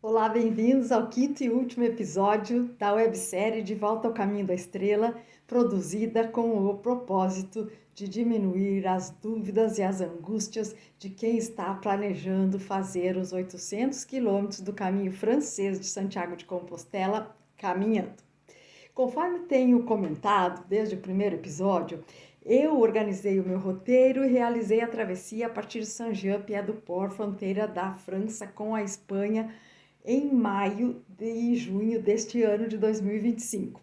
Olá, bem-vindos ao quinto e último episódio da websérie De Volta ao Caminho da Estrela, produzida com o propósito de diminuir as dúvidas e as angústias de quem está planejando fazer os 800 quilômetros do caminho francês de Santiago de Compostela caminhando. Conforme tenho comentado desde o primeiro episódio, eu organizei o meu roteiro e realizei a travessia a partir de Saint-Jean-Pied-de-Port, fronteira da França com a Espanha, em maio e junho deste ano de 2025.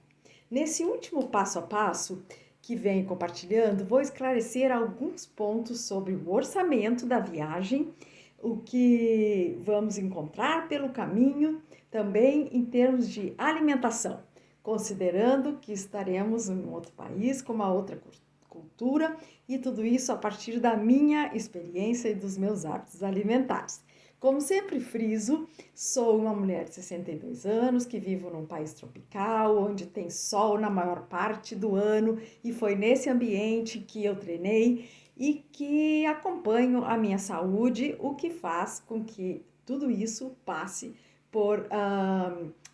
Nesse último passo a passo que venho compartilhando, vou esclarecer alguns pontos sobre o orçamento da viagem, o que vamos encontrar pelo caminho, também em termos de alimentação, considerando que estaremos em outro país com uma outra cultura e tudo isso a partir da minha experiência e dos meus hábitos alimentares. Como sempre friso, sou uma mulher de 62 anos que vivo num país tropical, onde tem sol na maior parte do ano, e foi nesse ambiente que eu treinei e que acompanho a minha saúde, o que faz com que tudo isso passe por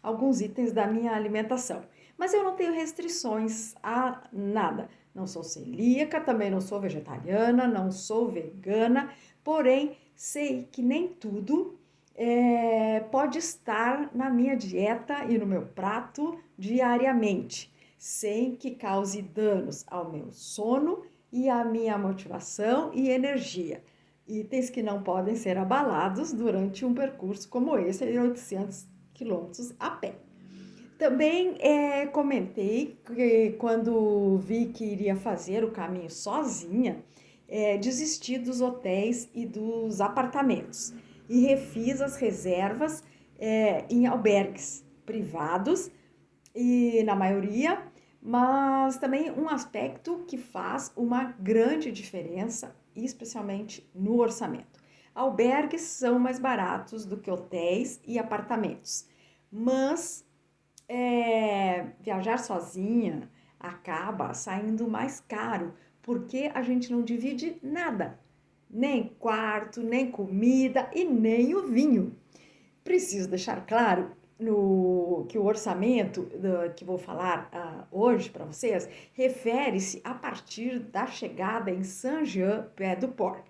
alguns itens da minha alimentação. Mas eu não tenho restrições a nada. Não sou celíaca, também não sou vegetariana, não sou vegana, porém sei que nem tudo pode estar na minha dieta e no meu prato diariamente, sem que cause danos ao meu sono e à minha motivação e energia. Itens que não podem ser abalados durante um percurso como esse de 800 quilômetros a pé. Também comentei que quando vi que iria fazer o caminho sozinha, desisti dos hotéis e dos apartamentos e refiz as reservas em albergues privados e na maioria, mas também um aspecto que faz uma grande diferença, especialmente no orçamento. Albergues são mais baratos do que hotéis e apartamentos, mas viajar sozinha acaba saindo mais caro, porque a gente não divide nada, nem quarto, nem comida e nem o vinho. Preciso deixar claro que o orçamento que vou falar hoje para vocês refere-se a partir da chegada em Saint-Jean-Pied-de-Port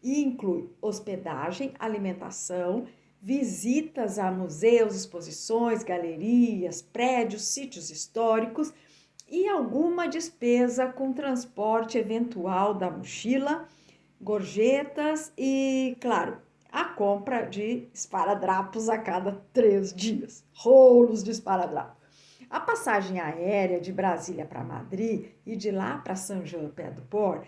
e inclui hospedagem, alimentação, visitas a museus, exposições, galerias, prédios, sítios históricos e alguma despesa com transporte eventual da mochila, gorjetas e, claro, a compra de esparadrapos a cada 3 dias, rolos de esparadrapo. A passagem aérea de Brasília para Madrid e de lá para Saint-Jean-Pied-de-Port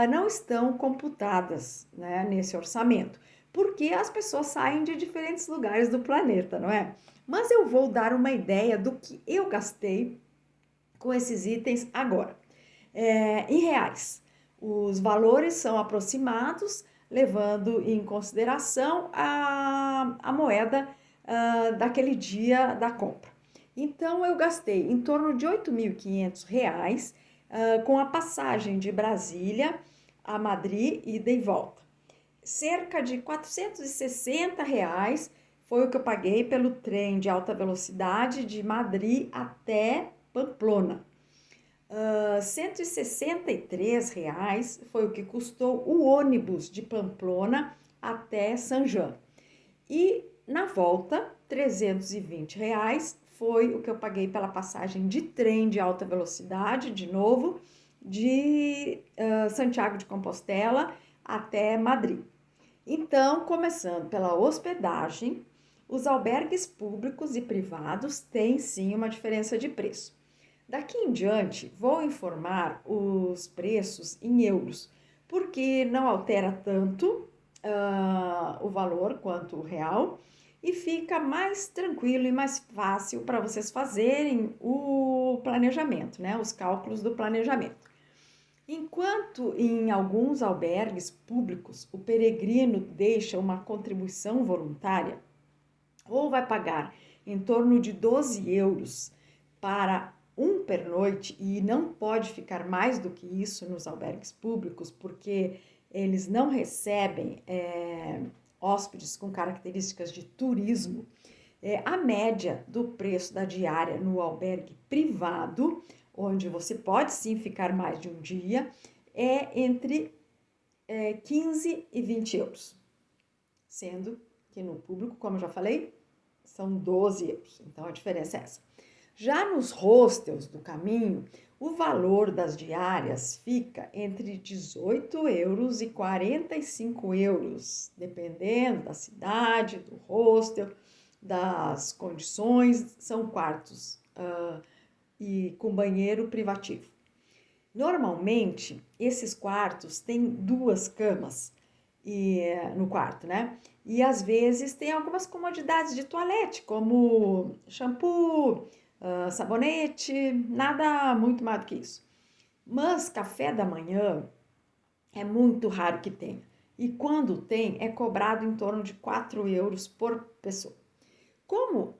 não estão computadas, né, nesse orçamento, porque as pessoas saem de diferentes lugares do planeta, não é? Mas eu vou dar uma ideia do que eu gastei com esses itens agora. Em reais, os valores são aproximados, levando em consideração a moeda daquele dia da compra. Então, eu gastei em torno de R$ 8.500 com a passagem de Brasília a Madrid, ida e volta. Cerca de R$ 460 foi o que eu paguei pelo trem de alta velocidade de Madrid até Pamplona. R$ 163 foi o que custou o ônibus de Pamplona até Saint-Jean. E na volta, R$ 320 foi o que eu paguei pela passagem de trem de alta velocidade, de novo, de Santiago de Compostela até Madrid. Então, começando pela hospedagem, os albergues públicos e privados têm sim uma diferença de preço. Daqui em diante, vou informar os preços em euros, porque não altera tanto o valor quanto o real e fica mais tranquilo e mais fácil para vocês fazerem o planejamento, né? Os cálculos do planejamento. Enquanto em alguns albergues públicos o peregrino deixa uma contribuição voluntária, ou vai pagar em torno de 12 euros para um pernoite e não pode ficar mais do que isso nos albergues públicos, porque eles não recebem hóspedes com características de turismo, a média do preço da diária no albergue privado, onde você pode sim ficar mais de um dia, é entre 15 e 20 euros. Sendo que no público, como eu já falei, são 12 euros. Então a diferença é essa. Já nos hostels do caminho, o valor das diárias fica entre 18 euros e 45 euros, dependendo da cidade, do hostel, das condições. São quartos e com banheiro privativo. Normalmente, esses quartos têm 2 camas no quarto, né? E às vezes tem algumas comodidades de toalete, como shampoo, sabonete, nada muito mais do que isso. Mas café da manhã é muito raro que tenha. E quando tem, é cobrado em torno de 4 euros por pessoa. Como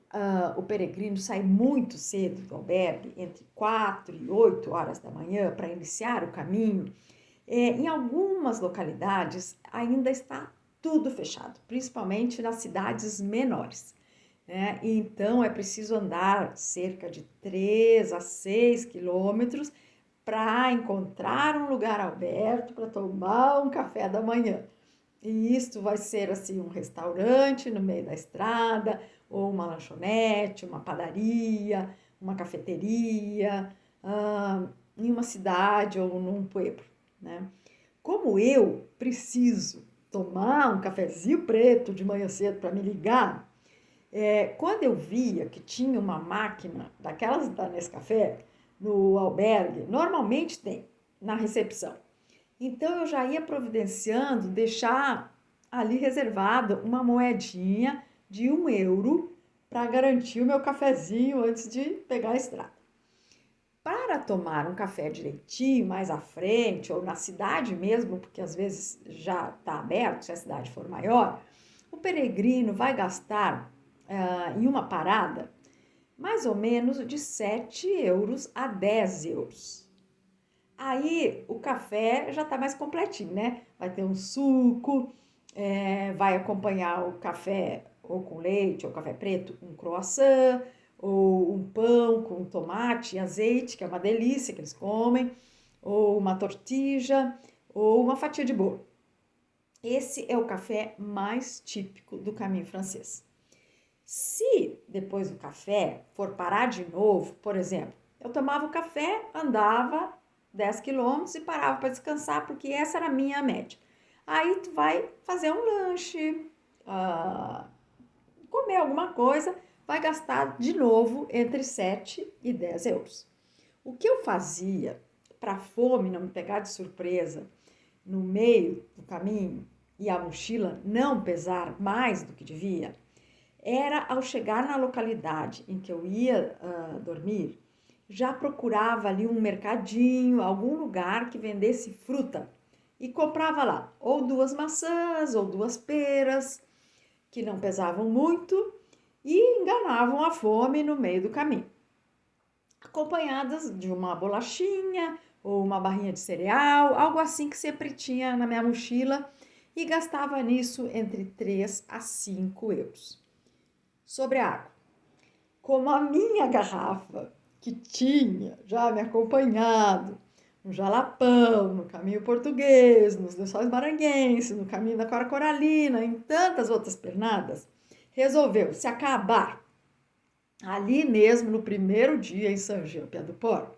o peregrino sai muito cedo do albergue, entre 4 e 8 horas da manhã, para iniciar o caminho, em algumas localidades ainda está tudo fechado, principalmente nas cidades menores. Né? Então é preciso andar cerca de 3 a 6 quilômetros para encontrar um lugar aberto para tomar um café da manhã. E isto vai ser assim um restaurante no meio da estrada, ou uma lanchonete, uma padaria, uma cafeteria, em uma cidade ou num pueblo, né? Como eu preciso tomar um cafezinho preto de manhã cedo para me ligar, quando eu via que tinha uma máquina daquelas da Nescafé no albergue, normalmente tem na recepção. Então eu já ia providenciando deixar ali reservada uma moedinha de 1 euro para garantir o meu cafezinho antes de pegar a estrada. Para tomar um café direitinho, mais à frente, ou na cidade mesmo, porque às vezes já está aberto, se a cidade for maior, o peregrino vai gastar em uma parada mais ou menos de 7 euros a 10 euros. Aí o café já está mais completinho, né? Vai ter um suco, vai acompanhar o café ou com leite ou café preto, um croissant, ou um pão com tomate e azeite, que é uma delícia que eles comem, ou uma tortilha, ou uma fatia de bolo. Esse é o café mais típico do caminho francês. Se depois do café for parar de novo, por exemplo, eu tomava o café, andava 10 quilômetros e parava para descansar, porque essa era a minha média. Aí tu vai fazer um lanche, comer alguma coisa, vai gastar de novo entre 7 e 10 euros. O que eu fazia para a fome não me pegar de surpresa no meio do caminho e a mochila não pesar mais do que devia, era ao chegar na localidade em que eu ia dormir, já procurava ali um mercadinho, algum lugar que vendesse fruta e comprava lá ou 2 maçãs ou 2 peras, que não pesavam muito e enganavam a fome no meio do caminho, acompanhadas de uma bolachinha ou uma barrinha de cereal, algo assim que sempre tinha na minha mochila, e gastava nisso entre 3 a 5 euros. Sobre a água, como a minha garrafa, que tinha já me acompanhado no Jalapão, no Caminho Português, nos Lençóis Maranhenses, no Caminho da Cora Coralina, em tantas outras pernadas, resolveu se acabar ali mesmo no primeiro dia em São Jean Pied du Port.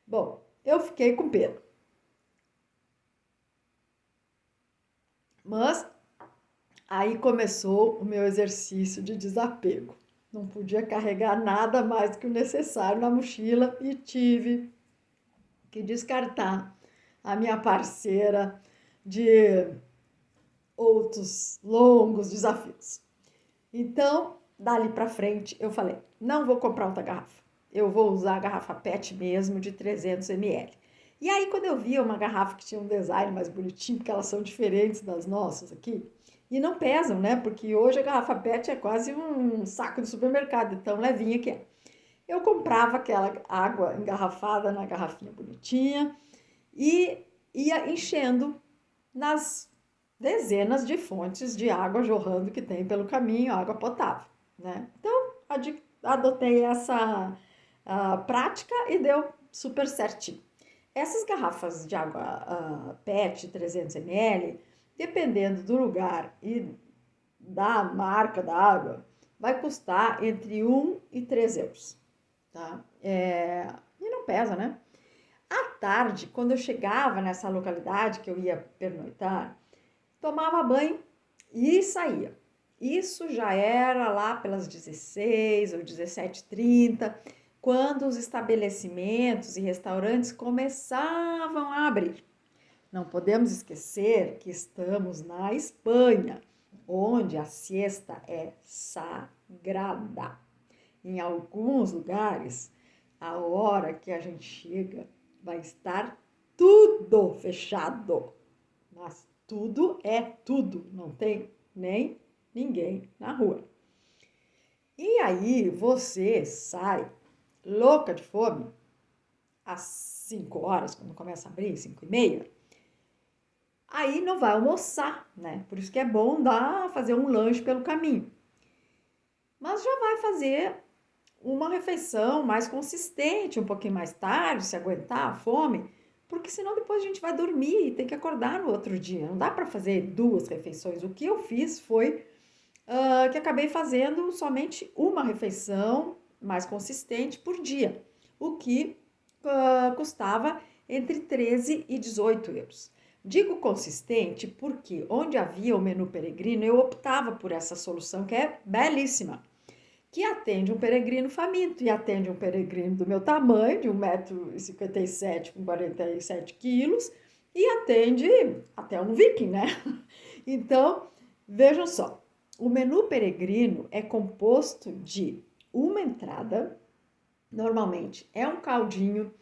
Bom, eu fiquei com pena. Mas aí começou o meu exercício de desapego. Não podia carregar nada mais do que o necessário na mochila e tive que descartar a minha parceira de outros longos desafios. Então, dali para frente, eu falei, não vou comprar outra garrafa. Eu vou usar a garrafa PET mesmo, de 300 ml. E aí, quando eu via uma garrafa que tinha um design mais bonitinho, porque elas são diferentes das nossas aqui, e não pesam, né? Porque hoje a garrafa PET é quase um saco de supermercado, tão levinha que é. Eu comprava aquela água engarrafada na garrafinha bonitinha e ia enchendo nas dezenas de fontes de água jorrando que tem pelo caminho, água potável, né? Então, adotei essa prática e deu super certinho. Essas garrafas de água PET 300 ml, dependendo do lugar e da marca da água, vai custar entre 1 e 3 euros, tá? E não pesa, né? À tarde, quando eu chegava nessa localidade que eu ia pernoitar, tomava banho e saía. Isso já era lá pelas 16 ou 17h30, quando os estabelecimentos e restaurantes começavam a abrir. Não podemos esquecer que estamos na Espanha, onde a siesta é sagrada. Em alguns lugares, a hora que a gente chega, vai estar tudo fechado. Mas tudo é tudo, não tem nem ninguém na rua. E aí você sai louca de fome às 5 horas, quando começa a abrir, 5h30, aí não vai almoçar, né? Por isso que é bom fazer um lanche pelo caminho. Mas já vai fazer uma refeição mais consistente, um pouquinho mais tarde, se aguentar a fome, porque senão depois a gente vai dormir e tem que acordar no outro dia. Não dá para fazer 2 refeições. O que eu fiz foi que acabei fazendo somente uma refeição mais consistente por dia, o que custava entre 13 e 18 euros. Digo consistente porque onde havia o menu peregrino, eu optava por essa solução que é belíssima, que atende um peregrino faminto e atende um peregrino do meu tamanho, de 1,57 m com 47 quilos, e atende até um viking, né? Então, vejam só, o menu peregrino é composto de uma entrada, normalmente é um caldinho,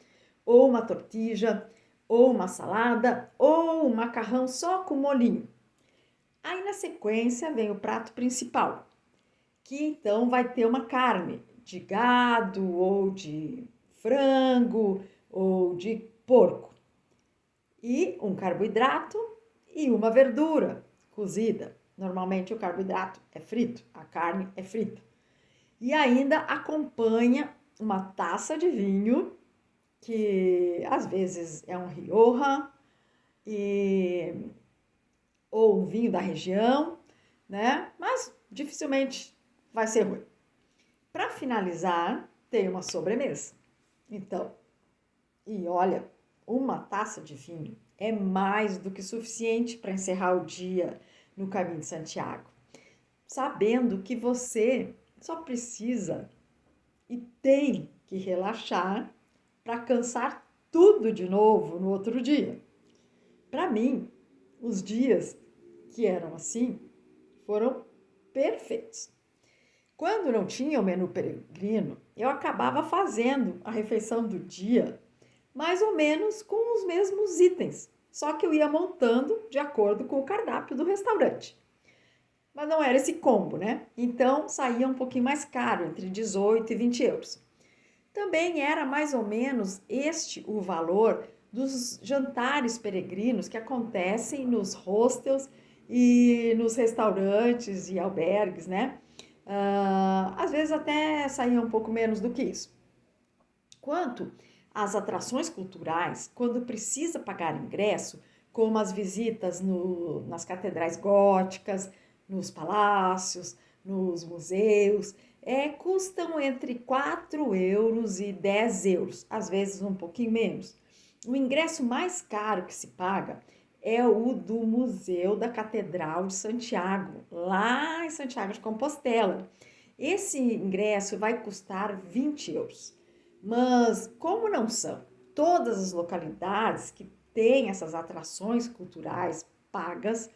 ou uma tortilha, ou uma salada, ou um macarrão só com molhinho. Aí na sequência vem o prato principal, que então vai ter uma carne de gado, ou de frango, ou de porco, e um carboidrato e uma verdura cozida. Normalmente o carboidrato é frito, a carne é frita. E ainda acompanha uma taça de vinho, que às vezes é um Rioja, ou um vinho da região, né? Mas dificilmente vai ser ruim. Para finalizar, tem uma sobremesa. Então, e olha, uma taça de vinho é mais do que suficiente para encerrar o dia no caminho de Santiago, sabendo que você só precisa e tem que relaxar para cansar tudo de novo no outro dia. Para mim, os dias que eram assim foram perfeitos. Quando não tinha o menu peregrino, eu acabava fazendo a refeição do dia mais ou menos com os mesmos itens, só que eu ia montando de acordo com o cardápio do restaurante. Mas não era esse combo, né? Então saía um pouquinho mais caro, entre 18 e 20 euros. Também era mais ou menos este o valor dos jantares peregrinos que acontecem nos hostels e nos restaurantes e albergues, né? Às vezes até saía um pouco menos do que isso. Quanto às atrações culturais, quando precisa pagar ingresso, como as visitas nas catedrais góticas, nos palácios, nos museus, custam entre 4 euros e 10 euros, às vezes um pouquinho menos. O ingresso mais caro que se paga é o do Museu da Catedral de Santiago, lá em Santiago de Compostela. Esse ingresso vai custar 20 euros. Mas como não são todas as localidades que têm essas atrações culturais pagas,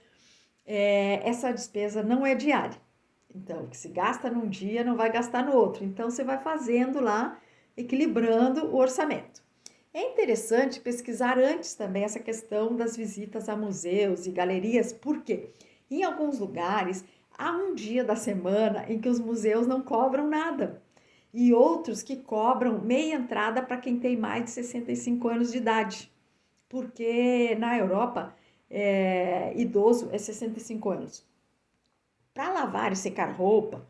essa despesa não é diária. Então, o que se gasta num dia não vai gastar no outro. Então, você vai fazendo lá, equilibrando o orçamento. É interessante pesquisar antes também essa questão das visitas a museus e galerias, porque em alguns lugares há um dia da semana em que os museus não cobram nada e outros que cobram meia entrada para quem tem mais de 65 anos de idade, porque na Europa idoso é 65 anos. Para lavar e secar roupa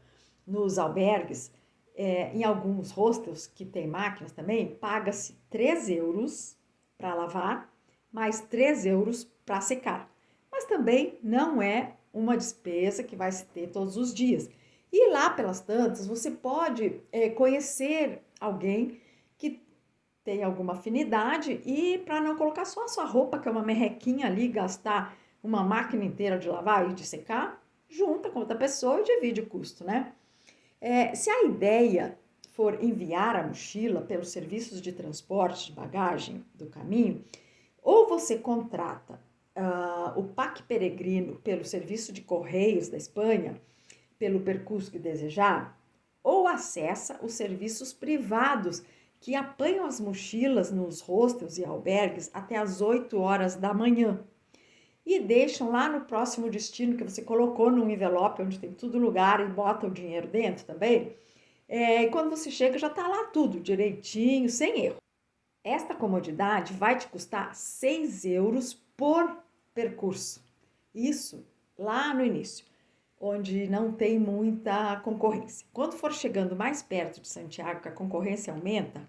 nos albergues, em alguns hostels que tem máquinas também, paga-se 3 euros para lavar, mais 3 euros para secar. Mas também não é uma despesa que vai se ter todos os dias. E lá pelas tantas, você pode conhecer alguém que tem alguma afinidade e para não colocar só a sua roupa, que é uma merrequinha ali, gastar uma máquina inteira de lavar e de secar, junta com outra pessoa e divide o custo, né? Se a ideia for enviar a mochila pelos serviços de transporte de bagagem do caminho, ou você contrata o PAC Peregrino pelo serviço de correios da Espanha, pelo percurso que desejar, ou acessa os serviços privados que apanham as mochilas nos hostels e albergues até as 8 horas da manhã e deixam lá no próximo destino que você colocou num envelope onde tem tudo lugar e bota o dinheiro dentro também. E quando você chega já está lá tudo direitinho, sem erro. Esta comodidade vai te custar 6 euros por percurso. Isso lá no início, onde não tem muita concorrência. Quando for chegando mais perto de Santiago, que a concorrência aumenta,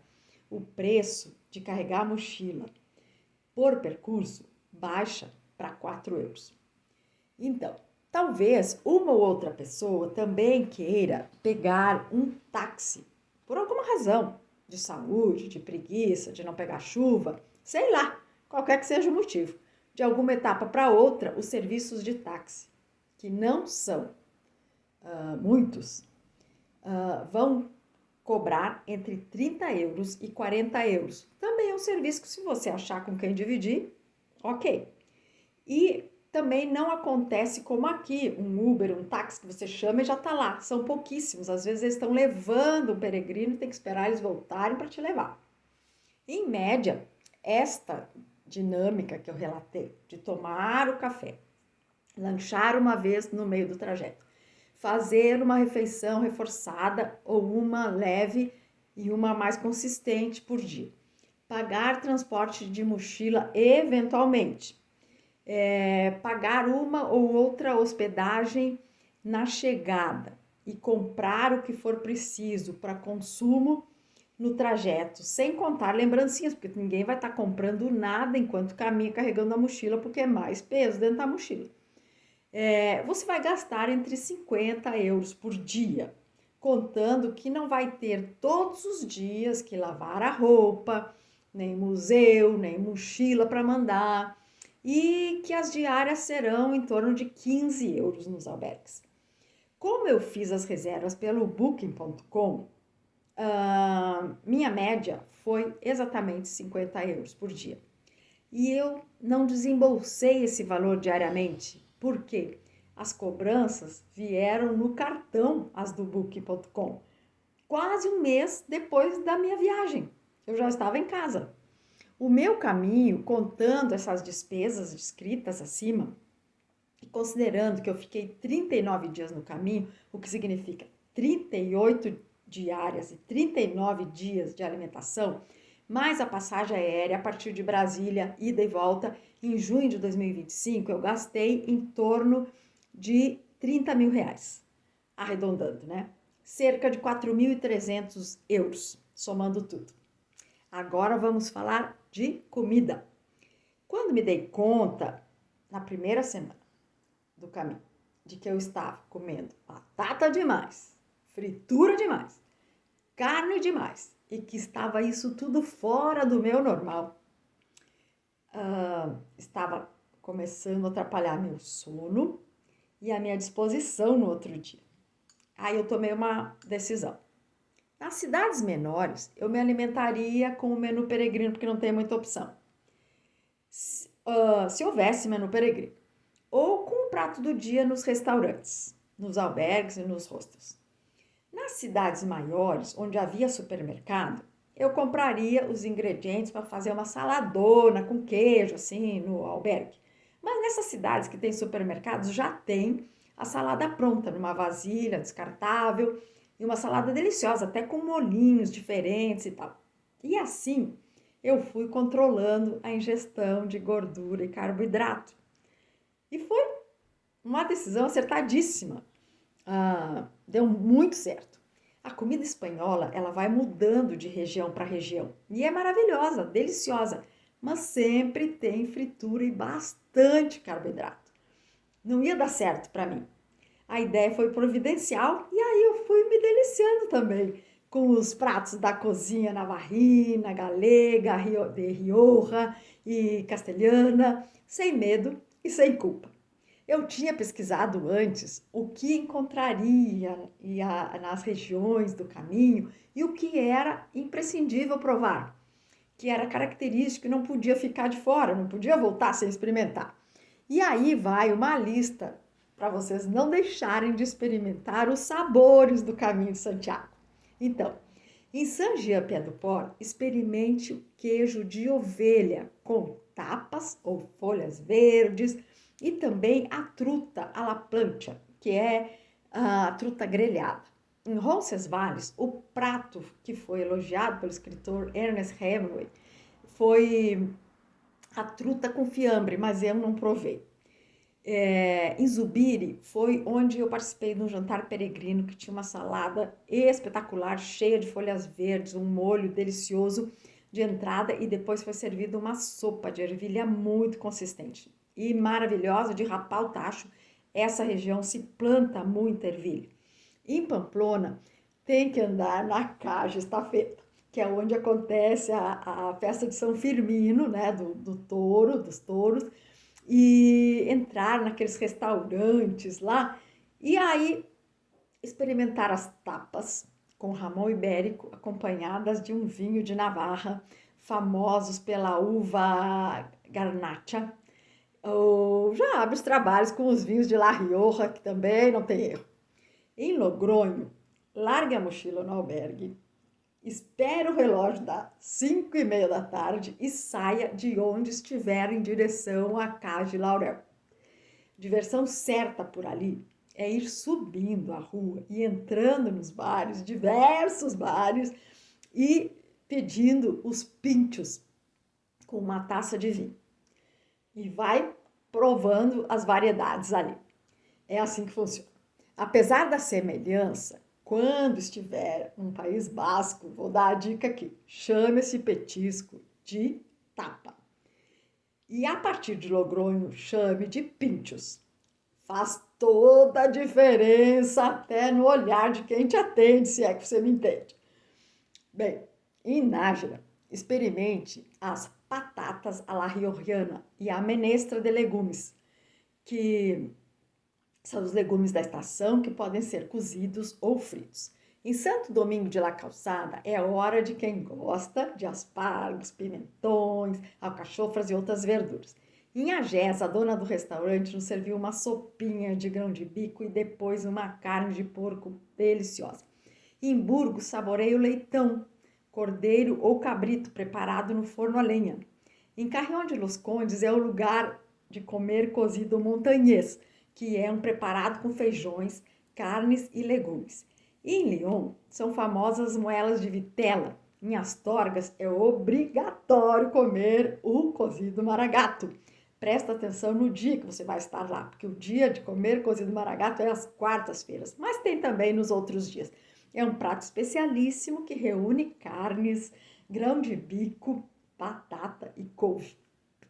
o preço de carregar a mochila por percurso baixa para 4 euros. Então, talvez uma ou outra pessoa também queira pegar um táxi, por alguma razão, de saúde, de preguiça, de não pegar chuva, sei lá, qualquer que seja o motivo. De alguma etapa para outra, os serviços de táxi, que não são muitos, vão cobrar entre 30 euros e 40 euros. Também é um serviço que, se você achar com quem dividir, ok. E também não acontece como aqui, um Uber, um táxi que você chama e já está lá. São pouquíssimos. Às vezes eles estão levando o peregrino e tem que esperar eles voltarem para te levar. Em média, esta dinâmica que eu relatei, de tomar o café, lanchar uma vez no meio do trajeto, fazer uma refeição reforçada ou uma leve e uma mais consistente por dia, pagar transporte de mochila eventualmente, pagar uma ou outra hospedagem na chegada e comprar o que for preciso para consumo no trajeto, sem contar lembrancinhas, porque ninguém vai estar comprando nada enquanto caminha carregando a mochila, porque é mais peso dentro da mochila. Você vai gastar entre 50 euros por dia, contando que não vai ter todos os dias que lavar a roupa, nem museu, nem mochila para mandar, e que as diárias serão em torno de 15 euros nos albergues. Como eu fiz as reservas pelo Booking.com, minha média foi exatamente 50 euros por dia. E eu não desembolsei esse valor diariamente, porque as cobranças vieram no cartão, as do Booking.com, quase um mês depois da minha viagem. Eu já estava em casa. O meu caminho, contando essas despesas descritas acima, e considerando que eu fiquei 39 dias no caminho, o que significa 38 diárias e 39 dias de alimentação, mais a passagem aérea a partir de Brasília, ida e volta, em junho de 2025, eu gastei em torno de 30 mil reais, arredondando, né? Cerca de 4.300 euros, somando tudo. Agora vamos falar de comida. Quando me dei conta, na primeira semana do caminho, de que eu estava comendo batata demais, fritura demais, carne demais, e que estava isso tudo fora do meu normal. Estava começando a atrapalhar meu sono e a minha disposição no outro dia. Aí eu tomei uma decisão. Nas cidades menores, eu me alimentaria com o menu peregrino, porque não tem muita opção. Se houvesse menu peregrino. Ou com o prato do dia nos restaurantes, nos albergues e nos hostels. Nas cidades maiores, onde havia supermercado, eu compraria os ingredientes para fazer uma saladona com queijo, assim, no albergue. Mas nessas cidades que tem supermercados, já tem a salada pronta, numa vasilha descartável, e uma salada deliciosa, até com molhinhos diferentes e tal. E assim, eu fui controlando a ingestão de gordura e carboidrato. E foi uma decisão acertadíssima. Deu muito certo. A comida espanhola, ela vai mudando de região para região e é maravilhosa, deliciosa, mas sempre tem fritura e bastante carboidrato. Não ia dar certo para mim. A ideia foi providencial e aí eu fui me deliciando também com os pratos da cozinha navarrina, galega, de Rioja e castelhana, sem medo e sem culpa. Eu tinha pesquisado antes o que encontraria nas regiões do caminho e o que era imprescindível provar, que era característico e não podia ficar de fora, não podia voltar sem experimentar. E aí vai uma lista para vocês não deixarem de experimentar os sabores do caminho de Santiago. Então, em Saint-Jean-Pied-de-Port, experimente o queijo de ovelha com tapas ou folhas verdes e também a truta à la plancha, que é a truta grelhada. Em Roncesvalles, o prato que foi elogiado pelo escritor Ernest Hemingway foi a truta com fiambre, mas eu não provei. Em Zubiri foi onde eu participei de um jantar peregrino que tinha uma salada espetacular, cheia de folhas verdes, um molho delicioso de entrada e depois foi servida uma sopa de ervilha muito consistente e maravilhosa de rapar o tacho. Essa região se planta muita ervilha. Em Pamplona tem que andar na Caja Estafeta, que é onde acontece a festa de São Firmino, né, do touro, dos touros, e entrar naqueles restaurantes lá e aí experimentar as tapas com ramão ibérico acompanhadas de um vinho de Navarra, famosos pela uva garnacha. Ou já abre os trabalhos com os vinhos de La Rioja, que também não tem erro. Em Logronho, largue a mochila no albergue, espere o relógio dar 5:30 da tarde e saia de onde estiver em direção à Casa de Laurel. Diversão certa por ali é ir subindo a rua e entrando nos bares, diversos bares, e pedindo os pinchos com uma taça de vinho. E vai provando as variedades ali. É assim que funciona. Apesar da semelhança, quando estiver no País Basco, vou dar a dica aqui: chame esse petisco de tapa. E a partir de Logronho, chame de pinchos. Faz toda a diferença até no olhar de quem te atende, se é que você me entende. Bem, em Nájera, experimente as patatas à la riojana e a menestra de legumes, que são os legumes da estação que podem ser cozidos ou fritos. Em Santo Domingo de La Calçada é hora de quem gosta de aspargos, pimentões, alcachofras e outras verduras. Em Agés, a dona do restaurante nos serviu uma sopinha de grão de bico e depois uma carne de porco deliciosa. Em Burgos, saboreie o leitão, cordeiro ou cabrito preparado no forno a lenha. Em Carrião de Los Condes é o lugar de comer cozido montanhês, que é um preparado com feijões, carnes e legumes. E em Lyon são famosas moelas de vitela. Em Astorgas é obrigatório comer o cozido maragato. Presta atenção no dia que você vai estar lá, porque o dia de comer cozido maragato é às quartas-feiras, mas tem também nos outros dias. É um prato especialíssimo que reúne carnes, grão de bico, batata e couve.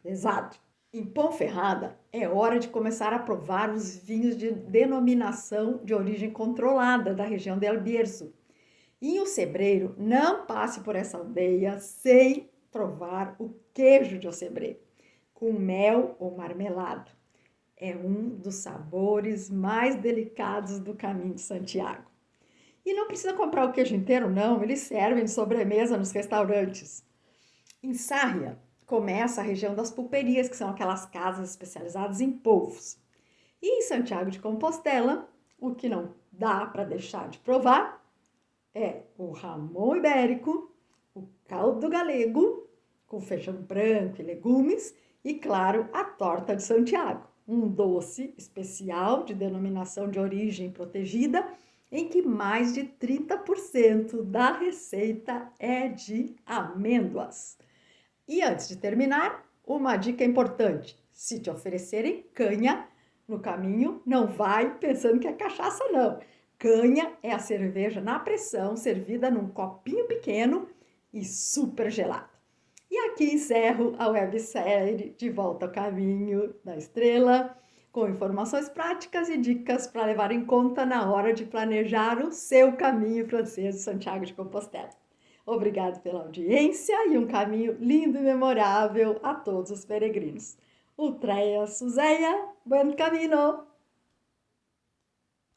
Pesado. Em Ponferrada, é hora de começar a provar os vinhos de denominação de origem controlada da região de El Bierzo. E em Ocebreiro, não passe por essa aldeia sem provar o queijo de Ocebreiro, com mel ou marmelada. É um dos sabores mais delicados do caminho de Santiago. E não precisa comprar o queijo inteiro, não, eles servem de sobremesa nos restaurantes. Em Sarria, começa a região das pulperias, que são aquelas casas especializadas em polvos. E em Santiago de Compostela, o que não dá para deixar de provar é o ramon ibérico, o caldo galego, com feijão branco e legumes, e, claro, a torta de Santiago, um doce especial de denominação de origem protegida, em que mais de 30% da receita é de amêndoas. E antes de terminar, uma dica importante: se te oferecerem canha, no caminho, não vai pensando que é cachaça, não. Canha é a cerveja na pressão, servida num copinho pequeno e super gelada. E aqui encerro a websérie De Volta ao Caminho da Estrela, com informações práticas e dicas para levar em conta na hora de planejar o seu caminho francês de Santiago de Compostela. Obrigado pela audiência e um caminho lindo e memorável a todos os peregrinos. Utreia Suzeia, buen camino!